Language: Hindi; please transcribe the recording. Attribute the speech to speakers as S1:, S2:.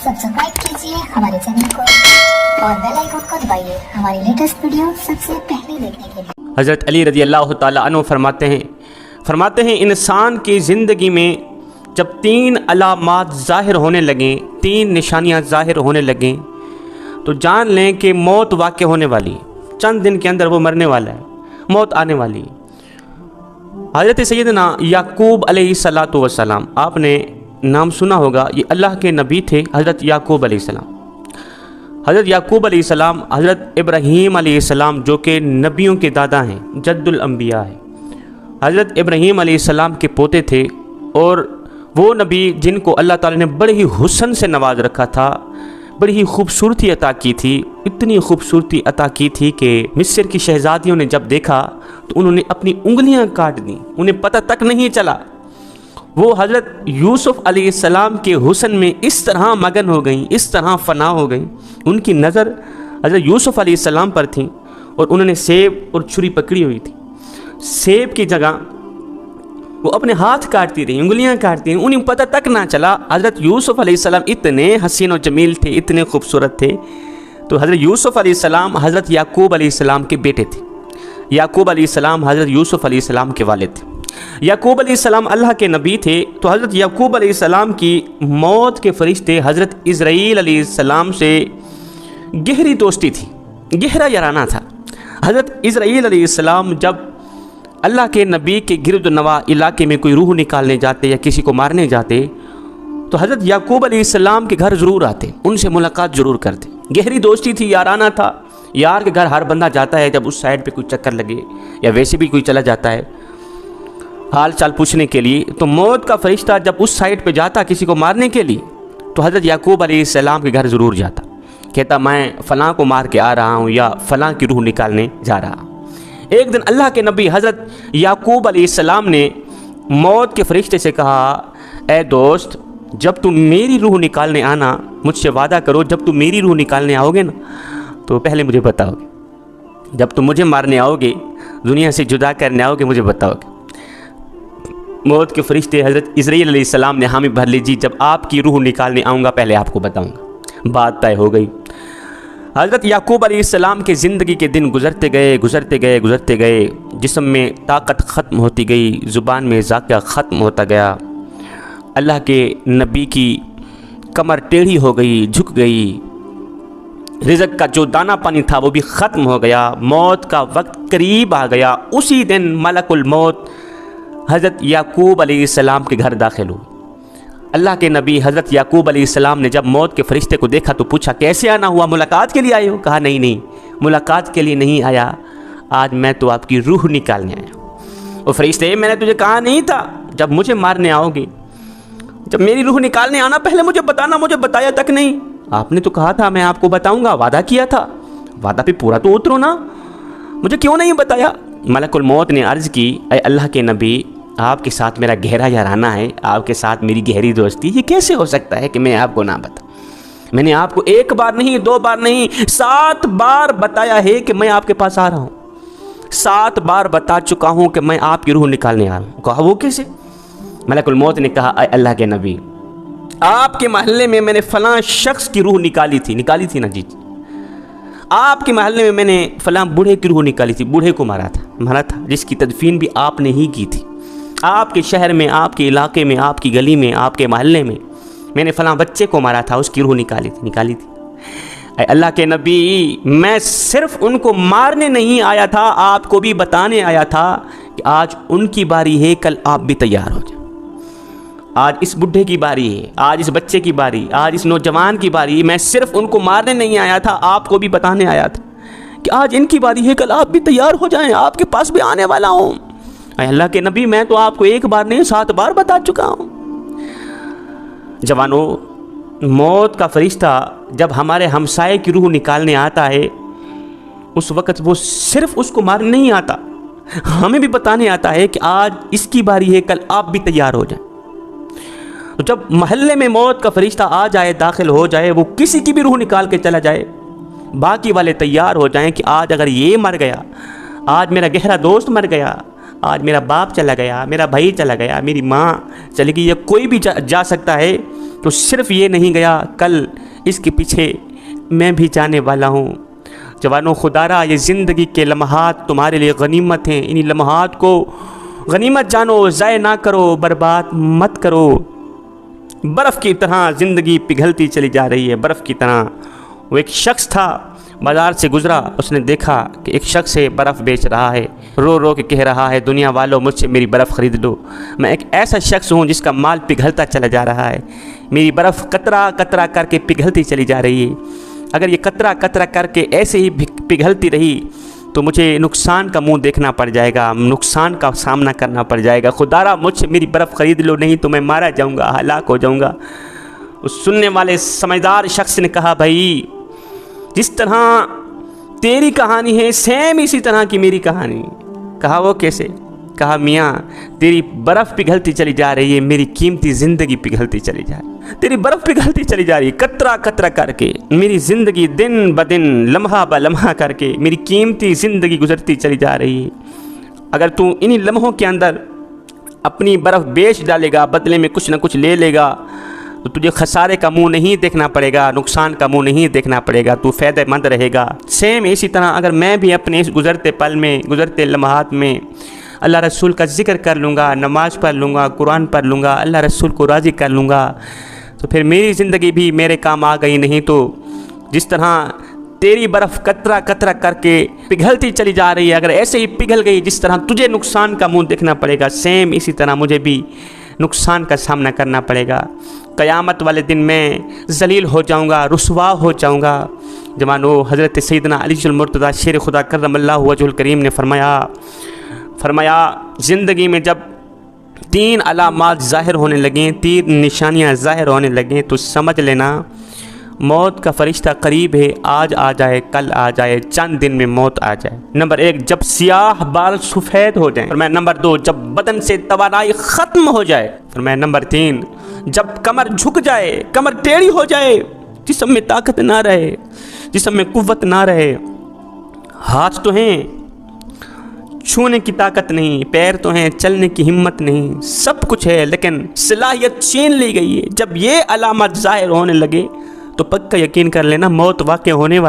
S1: सब्सक्राइब कीजिए हमारे चैनल को और बेल आइकन को दबाइए हमारी लेटेस्ट वीडियो सबसे पहले देखने के लिए।
S2: हज़रत अली रज़ी अल्लाह ताला अन्हु फरमाते हैं इंसान की ज़िंदगी में जब 3 अलामात ज़ाहिर होने लगें, 3 निशानियां ज़ाहिर होने लगें तो जान लें कि मौत वाक़ होने वाली है। चंद दिन के अंदर वो मरने वाला है, मौत आने वाली है। हज़रत सैयदना याकूब अलैहिस्सलातु वस्सलाम, आपने नाम सुना होगा, ये अल्लाह के नबी थे। हज़रत याकूब अलैहिस्सलाम, हज़रत याकूब अलैहिस्सलाम हज़रत इब्राहीम अलैहिस्सलाम जो कि नबियों के दादा हैं, जद्दुल अंबिया है, हज़रत इब्राहीम अलैहिस्सलाम के पोते थे। और वो नबी जिनको अल्लाह ताला ने बड़े ही हुस्न से नवाज रखा था, बड़ी ही खूबसूरती अता की थी, इतनी खूबसूरती अता की थी कि मिस्र की शहज़ादियों ने जब देखा तो उन्होंने अपनी उंगलियां काट दी, उन्हें पता तक नहीं चला। वो हज़रत यूसुफ़ अलैहिस्सलाम के हुस्न में इस तरह मगन हो गई, इस तरह फ़ना हो गई, उनकी नज़र हज़रत यूसुफ़ अलैहिस्सलाम पर थी और उन्होंने सेब और छुरी पकड़ी हुई थी। सेब की जगह वो अपने हाथ काटती रही, उंगलियां काटती रही, उन्हें पता तक ना चला। हज़रत यूसुफ़ अलैहिस्सलाम इतने हसीन और जमील थे, इतने खूबसूरत थे। तो हज़रत यूसुफ़ अलैहिस्सलाम हज़रत याकूब अलैहिस्सलाम के बेटे थे। याकूब अलैहिस्सलाम हज़रत यूसुफ़ अलैहिस्सलाम के वालिद थे। याकूब अलैहिस्सलाम अल्लाह के नबी थे। तो हज़रत याकूब अलैहिस्सलाम की मौत के फरिश्ते हज़रत इज़राइल अलैहिस्सलाम से गहरी दोस्ती थी, गहरा याराना था। हज़रत इज़राइल अलैहिस्सलाम जब अल्लाह के नबी के गिरद नवा इलाके में कोई रूह निकालने जाते या किसी को मारने जाते तो हज़रत याकूब अलैहिस्सलाम के घर ज़रूर आते, उनसे मुलाकात ज़रूर करते। गहरी दोस्ती थी, याराना था। यार के घर हर बंदा जाता है जब उस साइड पे कोई चक्कर लगे या वैसे भी कोई चला जाता है हाल चाल पूछने के लिए। तो मौत का फरिश्ता जब उस साइड पे जाता किसी को मारने के लिए तो हज़रत याकूब अलैहिस्सलाम के घर ज़रूर जाता, कहता मैं फ़लाँ को मार के आ रहा हूँ या फ़लाँ की रूह निकालने जा रहा हूँ। एक दिन अल्लाह के नबी हज़रत याकूब अलैहिस्सलाम ने मौत के फरिश्ते से कहा, ए दोस्त, जब तुम मेरी रूह निकालने आना, मुझसे वादा करो जब तुम मेरी रूह निकालने आओगे ना तो पहले मुझे बताओगे। जब तुम मुझे मारने आओगे, दुनिया से जुदा करने आओगे, मुझे बताओगे। मौत के फरिश्ते हज़रत इज़राइल अलैहिस्सलाम ने हामी भर ली, जी जब आपकी रूह निकालने आऊँगा पहले आपको बताऊँगा। बात तय हो गई। हज़रत याकूब अलैहिस्सलाम के ज़िंदगी के दिन गुज़रते गए, जिस्म में ताकत ख़त्म होती गई, ज़ुबान में ज़ाक़ा ख़त्म होता गया। अल्लाह के नबी की कमर टेढ़ी हो गई, झुक गई। रिज़्क़ का जो दाना पानी था वो भी ख़त्म हो गया। मौत का वक्त करीब आ गया। उसी दिन मलकुल मौत हज़रत याकूब अलैहिस्सलाम के घर दाखिल हुई। अल्लाह के नबी हज़रत याकूब अलैहिस्सलाम ने जब मौत के फरिश्ते को देखा तो पूछा, कैसे आना हुआ, मुलाकात के लिए आए हो? कहा नहीं, मुलाकात के लिए नहीं आया, आज मैं तो आपकी रूह निकालने आया हूँ। वो फरिश्ते, मैंने तुझे कहा नहीं था जब मुझे मारने आओगे, जब मेरी रूह निकालने आना पहले मुझे बताना, मुझे बताया तक नहीं। आपने तो कहा था मैं आपको बताऊँगा, वादा किया था, वादा पे पूरा तो उतरो ना, मुझे क्यों नहीं बताया? मलकुल मौत ने अर्ज़ की, अय अल्लाह के नबी, आपके साथ मेरा गहरा याराना है, आपके साथ मेरी गहरी दोस्ती, ये कैसे हो सकता है कि मैं आपको ना बताऊं? मैंने आपको 1 बार नहीं, 2 बार नहीं, 7 बार बताया है कि मैं आपके पास आ रहा हूँ। 7 बार बता चुका हूँ कि मैं आपकी रूह निकालने आ रहा हूँ। कहा वो कैसे? मलकुल मौत ने कहा, अय अल्लाह के नबी, आपके महल्ले में मैंने फ़लाँ शख्स की रूह निकाली थी ना जी, आपके महल्ले में मैंने फ़लाँ बूढ़े की रूह निकाली थी, बूढ़े को मारा था, जिसकी तदफीन भी आपने ही की थी। आपके शहर में, आपके इलाके में, आपकी गली में, आपके महल्ले में मैंने फ़लाँ बच्चे को मारा था, उसकी रूह निकाली थी। अल्लाह के नबी, मैं सिर्फ उनको मारने नहीं आया था, आपको भी बताने आया था कि आज उनकी बारी है, कल आप भी तैयार हो जाए। आज इस बुढ़े की बारी है, आज इस बच्चे की बारी, आज इस नौजवान की बारी। मैं सिर्फ उनको मारने नहीं आया था, आपको भी बताने आया था कि आज इनकी बारी है, कल आप भी तैयार हो जाएं, आपके पास भी आने वाला हूँ। अल्लाह के नबी, मैं तो आपको 1 बार नहीं 7 बार बता चुका हूँ। जवानों, मौत का फरिश्ता जब हमारे हमसाये की रूह निकालने आता है उस वक़्त वो सिर्फ उसको मारने नहीं आता, हमें भी बताने आता है कि आज इसकी बारी है, कल आप भी तैयार हो जाएं। तो जब महल्ले में मौत का फरिश्ता आ जाए, दाखिल हो जाए, वो किसी की भी रूह निकाल के चला जाए, बाकी वाले तैयार हो जाएं कि आज अगर ये मर गया, आज मेरा गहरा दोस्त मर गया, आज मेरा बाप चला गया, मेरा भाई चला गया, मेरी माँ चली गई, या कोई भी जा सकता है, तो सिर्फ ये नहीं गया, कल इसके पीछे मैं भी जाने वाला हूँ। जवानों, खुदारा ये ज़िंदगी के लम्हात तुम्हारे लिए गनीमत हैं। इन्हीं लम्हात को गनीमत जानो, ज़ाय ना करो, बर्बाद मत करो। बर्फ़ की तरह ज़िंदगी पिघलती चली जा रही है, बर्फ़ की तरह। वो एक शख्स था, बाज़ार से गुज़रा, उसने देखा कि एक शख्स है बर्फ़ बेच रहा है, रो रो के कह रहा है, दुनिया वालों मुझसे मेरी बर्फ़ ख़रीद लो। मैं एक ऐसा शख्स हूँ जिसका माल पिघलता चला जा रहा है, मेरी बर्फ़ कतरा कतरा करके पिघलती चली जा रही है। अगर ये कतरा कतरा करके ऐसे ही पिघलती रही तो मुझे नुकसान का मुंह देखना पड़ जाएगा, नुकसान का सामना करना पड़ जाएगा। खुदारा मुझसे मेरी बर्फ़ ख़रीद लो, नहीं तो मैं मारा जाऊंगा, हलाक हो जाऊंगा। उस सुनने वाले समझदार शख्स ने कहा, भाई जिस तरह तेरी कहानी है सेम इसी तरह की मेरी कहानी। कहा वो कैसे? कहा मियाँ तेरी बर्फ़ पिघलती चली जा रही है, मेरी कीमती ज़िंदगी पिघलती चली जा रही है। तेरी बर्फ़ पिघलती चली जा रही है, कतरा कतरा करके मेरी ज़िंदगी दिन ब दिन, लम्हा ब लम्हा करके मेरी कीमती ज़िंदगी गुजरती चली जा रही है। अगर तू इन्हीं लम्हों के अंदर अपनी बर्फ़ बेच डालेगा, बदले में कुछ ना कुछ ले लेगा, तो तुझे खसारे का मुंह नहीं देखना पड़ेगा, नुकसान का मुंह नहीं देखना पड़ेगा, तू फ़ायदेमंद रहेगा। सेम इसी तरह अगर मैं भी अपने इस गुज़रते पल में, गुज़रते लम्हात में अल्लाह रसूल का ज़िक्र कर लूँगा, नमाज़ पढ़ लूँगा, कुरान पढ़ लूँगा, अल्लाह रसूल को राज़ी कर लूँगा, तो फिर मेरी ज़िंदगी भी मेरे काम आ गई। नहीं तो जिस तरह तेरी बर्फ़ कतरा कतरा करके पिघलती चली जा रही है, अगर ऐसे ही पिघल गई जिस तरह तुझे नुकसान का मुंह देखना पड़ेगा, सेम इसी तरह मुझे भी नुकसान का सामना करना पड़ेगा। क़यामत वाले दिन मैं ज़लील हो जाऊँगा, रुसवा हो जाऊँगा। जवानो, हज़रत सैयदना अलीजुल मुर्तज़ा शेर खुदा करमल्लाहु वजहुल करीम ने फरमाया ज़िंदगी में जब 3 अलामात ज़ाहिर होने लगें, 3 निशानियाँ ज़ाहिर होने लगें, तो समझ लेना मौत का फ़रिश्ता करीब है, आज आ जाए, कल आ जाए, चंद दिन में मौत आ जाए। नंबर 1, जब सियाह बाल सफ़ेद हो जाए। और नंबर 2, जब बदन से तवानाई ख़त्म हो जाए। और नंबर 3, जब कमर झुक जाए, कमर टेढ़ी हो जाए, जिस्म में ताकत ना रहे, जिस्म में कुव्वत ना रहे। हाथ तो हैं, छूने की ताकत नहीं, पैर तो हैं, चलने की हिम्मत नहीं, सब कुछ है लेकिन सलाहियत छीन ली गई है। जब ये अलामत ज़ाहिर होने लगे तो पक्का यकीन कर लेना मौत वाक़ई होने वाली।